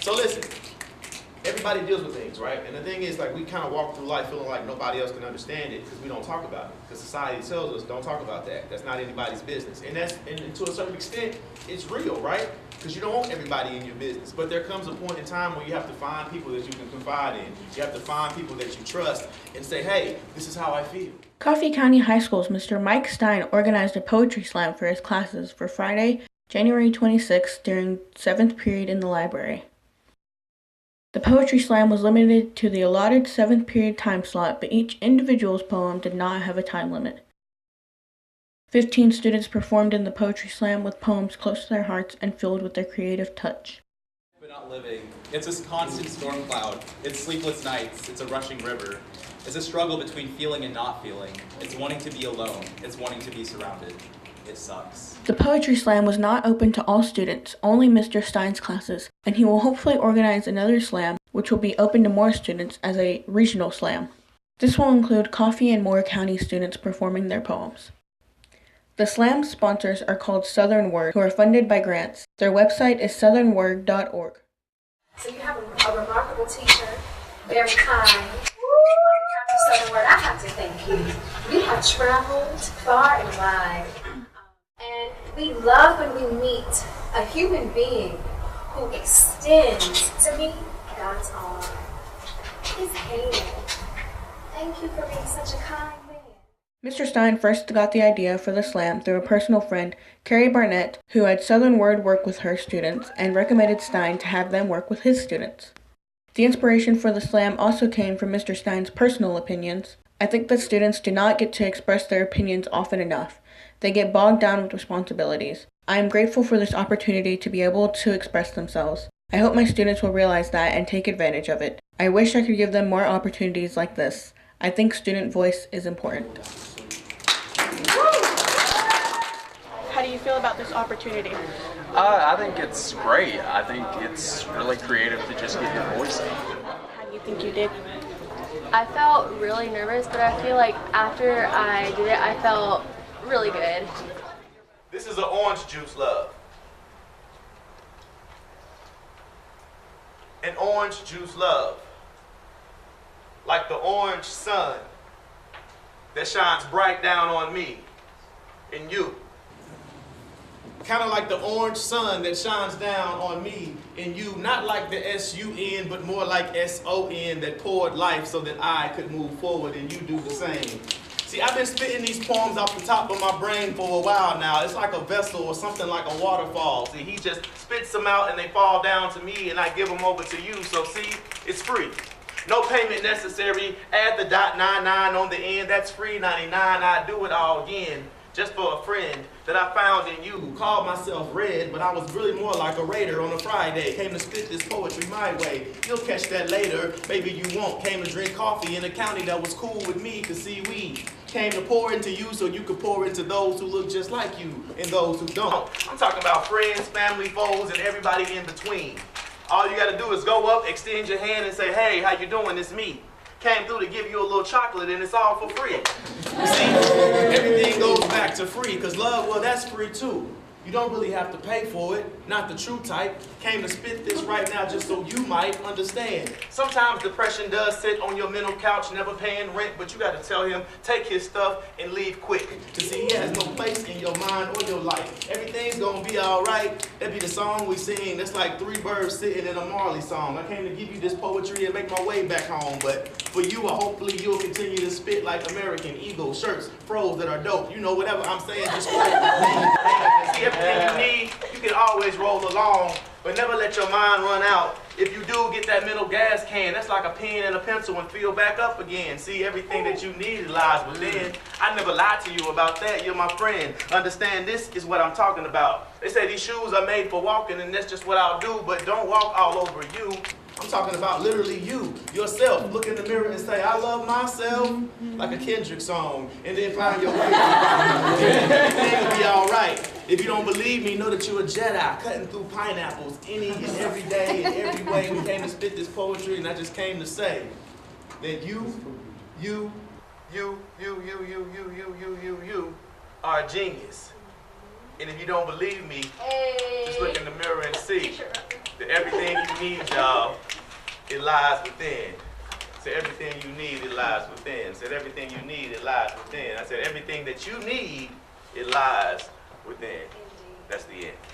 So listen, everybody deals with things, right? And the thing is, like, we kind of walk through life feeling like nobody else can understand it because we don't talk about it. Because society tells us, don't talk about that. That's not anybody's business. And to a certain extent, it's real, right? Because you don't want everybody in your business. But there comes a point in time where you have to find people that you can confide in. You have to find people that you trust and say, hey, this is how I feel. Coffee County High School's Mr. Mike Stein organized a poetry slam for his classes for Friday, January 26th during 7th period in the library. The poetry slam was limited to the allotted 7th period time slot, but each individual's poem did not have a time limit. 15 students performed in the poetry slam with poems close to their hearts and filled with their creative touch. But not living. It's this constant storm cloud. It's sleepless nights. It's a rushing river. It's a struggle between feeling and not feeling. It's wanting to be alone. It's wanting to be surrounded. It sucks. The poetry slam was not open to all students, only Mr. Stein's classes, and he will hopefully organize another slam, which will be open to more students as a regional slam. This will include Coffee and Moore County students performing their poems. The slam's sponsors are called Southern Word, who are funded by grants. Their website is southernword.org. So you have a remarkable teacher, very kind. Southern Word, I have to thank you. You have traveled far and wide. And we love when we meet a human being who extends to me God's arm, his hand. Thank you for being such a kind man. Mr. Stein first got the idea for the slam through a personal friend, Carrie Barnett, who had Southern Word work with her students and recommended Stein to have them work with his students. The inspiration for the slam also came from Mr. Stein's personal opinions. I think that students do not get to express their opinions often enough. They get bogged down with responsibilities. I am grateful for this opportunity to be able to express themselves. I hope my students will realize that and take advantage of it. I wish I could give them more opportunities like this. I think student voice is important. How do you feel about this opportunity? I think it's great. I think it's really creative to just get your voice out. How do you think you did? I felt really nervous, but I feel like after I did it, I felt really good. This is an orange juice love. An orange juice love. Like the orange sun that shines bright down on me and you. Kind of like the orange sun that shines down on me and you, not like the S-U-N, but more like S-O-N that poured life so that I could move forward and you do the same. See, I've been spitting these poems off the top of my brain for a while now. It's like a vessel or something like a waterfall. See, he just spits them out and they fall down to me and I give them over to you. So see, it's free. No payment necessary. Add the .99 on the end. That's free 99. I do it all again. Just for a friend that I found in you who called myself Red, but I was really more like a raider on a Friday. Came to spit this poetry my way. You'll catch that later, maybe you won't. Came to drink coffee in a county that was cool with me, cause see we came to pour into you so you could pour into those who look just like you and those who don't. I'm talking about friends, family, foes, and everybody in between. All you gotta do is go up, extend your hand and say, hey, how you doing? It's me. Came through to give you a little chocolate and it's all for free. You see, everything goes back to free, because love, well, that's free too. You don't really have to pay for it, not the true type. Came to spit this right now just so you might understand. Sometimes depression does sit on your mental couch, never paying rent, but you gotta tell him, take his stuff and leave quick. To see he has no place in your mind or your life. Everything's gonna be all right. That'd be the song we sing. That's like three birds sitting in a Marley song. I came to give you this poetry and make my way back home, but for you, hopefully you'll continue to spit like American Eagle shirts, fros that are dope. You know, whatever I'm saying, just quote me. See, everything you need, you can always roll along, but never let your mind run out. If you do get that mental gas can, that's like a pen and a pencil and fill back up again. See, everything that you need lies within. I never lied to you about that. You're my friend. Understand, this is what I'm talking about. They say these shoes are made for walking and that's just what I'll do, but don't walk all over you. I'm talking about literally you, yourself. Look in the mirror and say, I love myself, like a Kendrick song, and then find your way. Everything will be all right. If you don't believe me, know that you're a Jedi, cutting through pineapples any and every day in every way. We came to spit this poetry, and I just came to say that you are a genius. And if you don't believe me, just look in the mirror and see. That everything you need, y'all, it lies within. Said everything you need, it lies within. Said everything you need, it lies within. I said everything that you need, it lies within. That's the end.